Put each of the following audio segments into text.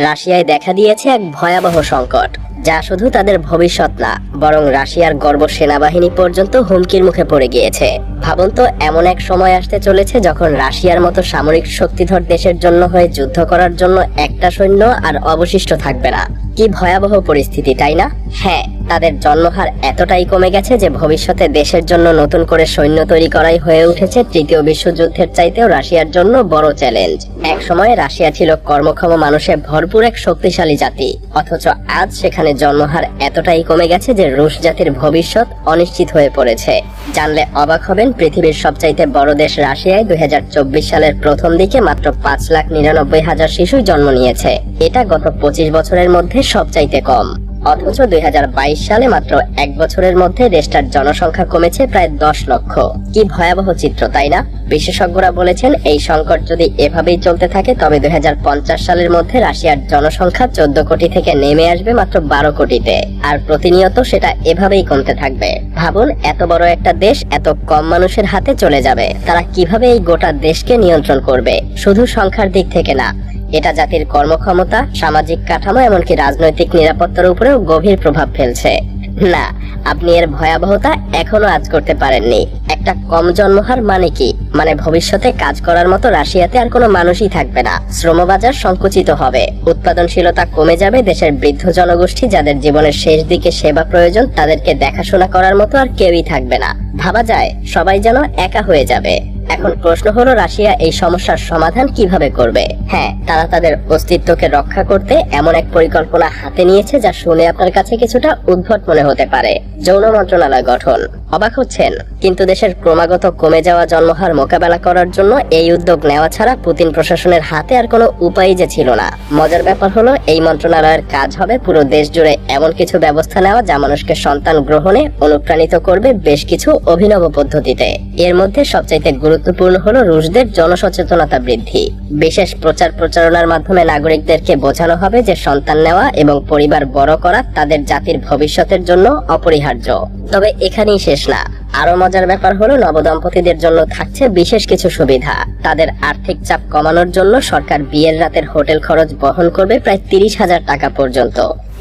রাশিয়ায় দেখা দিয়েছে এক ভয়াবহ সংকট, যা শুধু তাদের ভবিষ্যৎ না, বরং রাশিয়ার গর্ব সেনাবাহিনী পর্যন্ত হুমকির মুখে পড়ে গিয়েছে। ভাবুন তো, এমন এক সময় আসতে চলেছে যখন রাশিয়ার মতো সামরিক শক্তিধর দেশের জন্য হয়ে যুদ্ধ করার জন্য একটা সৈন্য আর অবশিষ্ট থাকবে না। কি ভয়াবহ পরিস্থিতি, তাই না? হ্যাঁ, তাদের জন্মহার এতটাই কমে গেছে যে ভবিষ্যতে দেশের জন্য নতুন করে সৈন্য তৈরি করাই হয়ে উঠেছে তৃতীয় বিশ্বযুদ্ধের চাইতেও রাশিয়ার জন্য বড় চ্যালেঞ্জ। এক সময় রাশিয়া ছিল কর্মক্ষম মানুষে ভরপুর এক শক্তিশালী জাতি, অথচ আজ সেখানে জন্মহার এতটাই কমে গেছে যে রুশ জাতির ভবিষ্যৎ অনিশ্চিত হয়ে পড়েছে। জানলে অবাক হবেন, পৃথিবীর সবচাইতে বড় দেশ রাশিয়ায় 2024 সালের প্রথম দিকে মাত্র 5,99,000 শিশুই জন্ম নিয়েছে। এটা গত 25 বছরের মধ্যে সবচাইতে কম। অথচ 2022 সালে মাত্র এক বছরের মধ্যে দেশটার জনসংখ্যা কমেছে প্রায় 10 লক্ষ। কি ভয়াবহ চিত্র, তাই না? বিশেষজ্ঞরা বলেছেন, এই সংকট যদি এভাবেই চলতে থাকে তবে 2050 সালের মধ্যে রাশিয়ার জনসংখ্যা 14 কোটি থেকে নেমে আসবে মাত্র 12 কোটিতে, আর প্রতিনিয়ত সেটা এভাবেই কমতে থাকবে। ভাবুন, এত বড় একটা দেশ এত কম মানুষের হাতে চলে যাবে, তারা কিভাবে এই গোটা দেশকে নিয়ন্ত্রণ করবে? শুধু সংখ্যার দিক থেকে না, এটা জাতির কর্মক্ষমতা, সামাজিক কাঠামো, এমনকি রাজনৈতিক নিরাপত্তার উপরেও গভীর প্রভাব ফেলছে। না, আপনি এর ভয়াবহতা এখনো আজ করতে পারেননি। একটা কম জন্মহার মানে কি? মানে ভবিষ্যতে কাজ করার মতো রাশিয়াতে আর কোনো মানুষই থাকবে না। শ্রমবাজার সংকুচিত হবে, উৎপাদনশীলতা কমে যাবে, দেশের বৃদ্ধ জনগোষ্ঠী যাদের জীবনের শেষ দিকে সেবা প্রয়োজন তাদেরকে দেখাশোনা করার মতো আর কেউই থাকবে না। ভাবা যায়, সবাই যেন একা হয়ে যাবে। এখন প্রশ্ন হলো, রাশিয়া এই সমস্যার সমাধান কিভাবে করবে? হ্যাঁ, তারা তাদের অস্তিত্বকে রক্ষা করতে এমন এক পরিকল্পনা হাতে নিয়েছে যা শুনে আপনার কাছে কিছুটা উদ্ভট মনে হতে পারে। যৌন মন্ত্রণালয় গঠন। অবাক হচ্ছেন? কিন্তু দেশের ক্রমাগত কমে যাওয়া জন্মহার মোকাবেলা করার জন্য এই উদ্যোগ নেওয়া ছাড়া পুতিন প্রশাসনের হাতে আর কোনো উপায় যে ছিল না। মজার ব্যাপার হলো, এই মন্ত্রণালয়ের কাজ হবে পুরো দেশ জুড়ে এমন কিছু ব্যবস্থা নেওয়া যা মানুষকে সন্তান গ্রহণে অনুপ্রাণিত করবে বেশ কিছু অভিনব পদ্ধতিতে। এর মধ্যে সবচাইতে গুরুত্বপূর্ণ হলো রুশদের জনসচেতনতা বৃদ্ধি। বিশেষ প্রচার প্রচারণার মাধ্যমে নাগরিকদেরকে বোঝানো হবে যে সন্তান নেওয়া এবং পরিবার বড় করা তাদের জাতির ভবিষ্যতের জন্য অপরিহার্য। তবে এখানেই শেষ না, আরো মজার ব্যাপার হলো নবদম্পতিদের জন্য থাকছে বিশেষ কিছু সুবিধা। তাদের আর্থিক চাপ কমানোর জন্য সরকার বিয়ের রাতের হোটেল খরচ বহন করবে প্রায় 30,000 টাকা পর্যন্ত।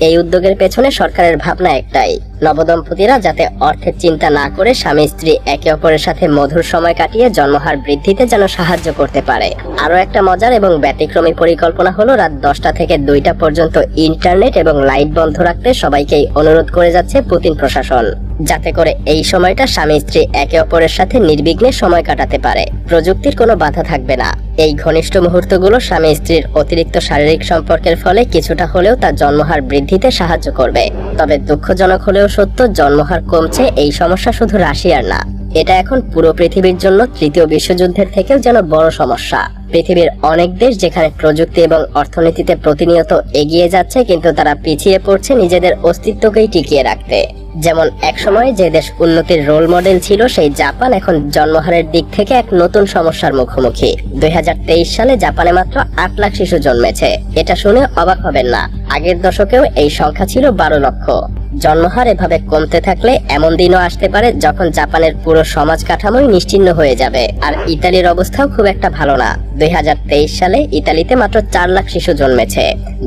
এই উদ্যোগের পেছনে সরকারের ভাবনা একটাই, নবদম্পতিরা যাতে অর্থের চিন্তা না করে স্বামী স্ত্রী একে অপরের সাথে মধুর সময় কাটিয়ে জন্মহার বৃদ্ধিতে যেন সাহায্য করতে পারে। আরো একটা মজার এবং ব্যতিক্রমী পরিকল্পনা হলো রাত 10টা থেকে 2টা পর্যন্ত ইন্টারনেট এবং লাইট বন্ধ রাখতে সবাইকেই অনুরোধ করে যাচ্ছে পুতিন প্রশাসন, যাতে করে এই সময়টা স্বামী স্ত্রী একে অপরের সাথে নির্বিঘ্নে সময় কাটাতে পারে। প্রযুক্তির কোনো বাধা থাকবে না। এই ঘনিষ্ঠ মুহূর্তগুলো স্বামী স্ত্রীর অতিরিক্ত শারীরিক সম্পর্কের ফলে কিছুটা হলেও তার জন্মহার বৃদ্ধিতে সাহায্য করবে। তবে দুঃখজনক হলেও সত্য, জন্মহার কমছে এই সমস্যা শুধু রাশিয়ার না, এটা এখন পুরো পৃথিবীর জন্য তৃতীয় বিশ্বযুদ্ধের থেকেও যেন বড় সমস্যা। পৃথিবীর অনেক দেশ যেখানে প্রযুক্তি এবং অর্থনীতিতে প্রতিনিয়ত এগিয়ে যাচ্ছে, কিন্তু তারা পিছিয়ে পড়ছে নিজেদের অস্তিত্বকেই টিকিয়ে রাখতে। যেমন একসময় যে দেশ উন্নতির রোল মডেল ছিল সেই জাপান এখন জন্মহারের দিক থেকে এক নতুন সমস্যার মুখোমুখি। 2023 সালে জাপানে মাত্র 8 লাখ শিশু জন্মেছে। এটা শুনে অবাক হবেন না, আগের দশকেও এই সংখ্যা ছিল 12 লক্ষ। জন্মহার এভাবে কমতে থাকলে এমন দিনও আসতে পারে যখন জাপানের পুরো সমাজ কাঠামোই নিশ্চিহ্ন হয়ে যাবে। আর ইতালির অবস্থাও খুব একটা ভালো না। 2023 সালে ইতালিতে মাত্র 4 লাখ শিশু জন্মেছে,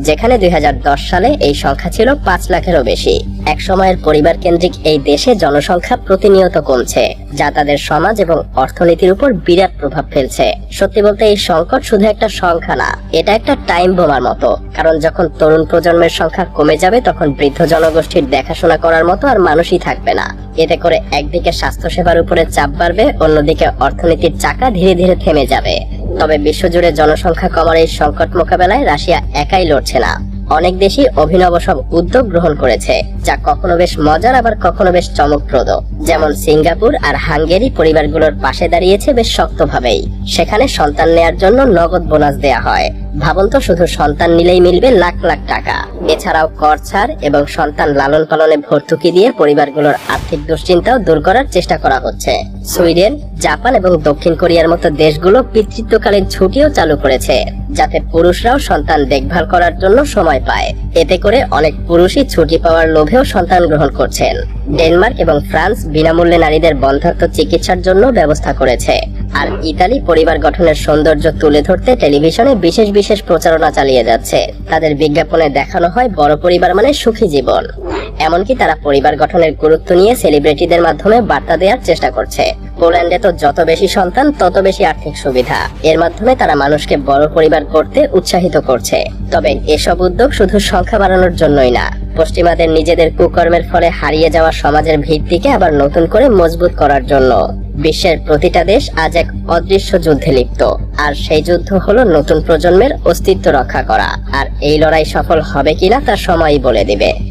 যেখানে 2010 সালে এই সংখ্যা ছিল 5 লাখেরও বেশি। এক সময়ের পরিবার কেন্দ্রিক এই দেশে জনসংখ্যা প্রতিনিয়ত কমছে, যা তাদের সমাজ এবং অর্থনীতির উপর বিরাট প্রভাব ফেলছে। সত্যি বলতে এই সংকট শুধু একটা সংখ্যা না, এটা একটা টাইম বোমার মতো। কারণ যখন তরুণ প্রজন্মের সংখ্যা কমে যাবে তখন বৃদ্ধ জনগোষ্ঠীর দেখাশোনা করার মতো আর মানুষই থাকবে না। এতে করে একদিকে স্বাস্থ্যসেবার উপরে চাপ বাড়বে, অন্যদিকে অর্থনীতির চাকা ধীরে ধীরে থেমে যাবে। তবে বিশ্বজুড়ে জনসংখ্যা কমার এই সংকট মোকাবেলায় রাশিয়া একাই লড়ছে না। অনেক দেশই অভিনব সব উদ্যোগ গ্রহণ করেছে, যা কখনো বেশ মজার আবার কখনো বেশ চমকপ্রদ। যেমন সিঙ্গাপুর আর হাঙ্গেরি পরিবারগুলোর পাশে দাঁড়িয়েছে বেশ শক্তভাবেই। সেখানে সন্তান নেয়ার জন্য নগদ বোনাস দেয়া হয়। ভাবুন তো, শুধু সন্তান নিলেই মিলবে লাখ লাখ টাকা। এছাড়াও কর ছাড় এবং সন্তান লালন পালনে ভর্তুকি দিয়ে পরিবারগুলোর আর্থিক দুশ্চিন্তাও দূর করার চেষ্টা করা হচ্ছে। সুইডেন, জাপান এবং দক্ষিণ কোরিয়ার মতো দেশগুলো পিতৃত্বকালীন ছুটিও চালু করেছে, যাতে পুরুষরাও সন্তান দেখভাল করার জন্য সময় পায়। এতে করে অনেক পুরুষই ছুটি পাওয়ার লোভেও সন্তান গ্রহণ করছেন। ডেনমার্ক এবং ফ্রান্স বিনামূল্যে নারীদের বন্ধ্যাত্ব চিকিৎসার জন্য ব্যবস্থা করেছে। আর ইতালি পরিবার গঠনের সৌন্দর্য তুলে ধরতে টেলিভিশনে বিশেষ বিশেষ প্রচারণা চালিয়ে যাচ্ছে। তাদের বিজ্ঞাপনে দেখানো হয় বড় পরিবার মানে সুখী জীবন। এমনকি তারা পরিবার গঠনের গুরুত্ব নিয়ে সেলিব্রিটিদের মাধ্যমে বার্তা দেওয়ার চেষ্টা করছে। পোল্যান্ডে তো যত বেশি সন্তান তত বেশি আর্থিক সুবিধা, এর মাধ্যমে তারা মানুষকে বড় পরিবার করতে উৎসাহিত করছে। তবে এসব উদ্যোগ শুধু সংখ্যা বাড়ানোর জন্যই না, পশ্চিমাদের নিজেদের কুকর্মের ফলে হারিয়ে যাওয়া সমাজের ভিত্তিকে আবার নতুন করে মজবুত করার জন্য। বিশ্বের প্রতিটা দেশ আজ এক অদৃশ্য যুদ্ধে লিপ্ত, আর সেই যুদ্ধ হলো নতুন প্রজন্মের অস্তিত্ব রক্ষা করা। আর এই লড়াই সফল হবে কিনা তা সময়ই বলে দিবে।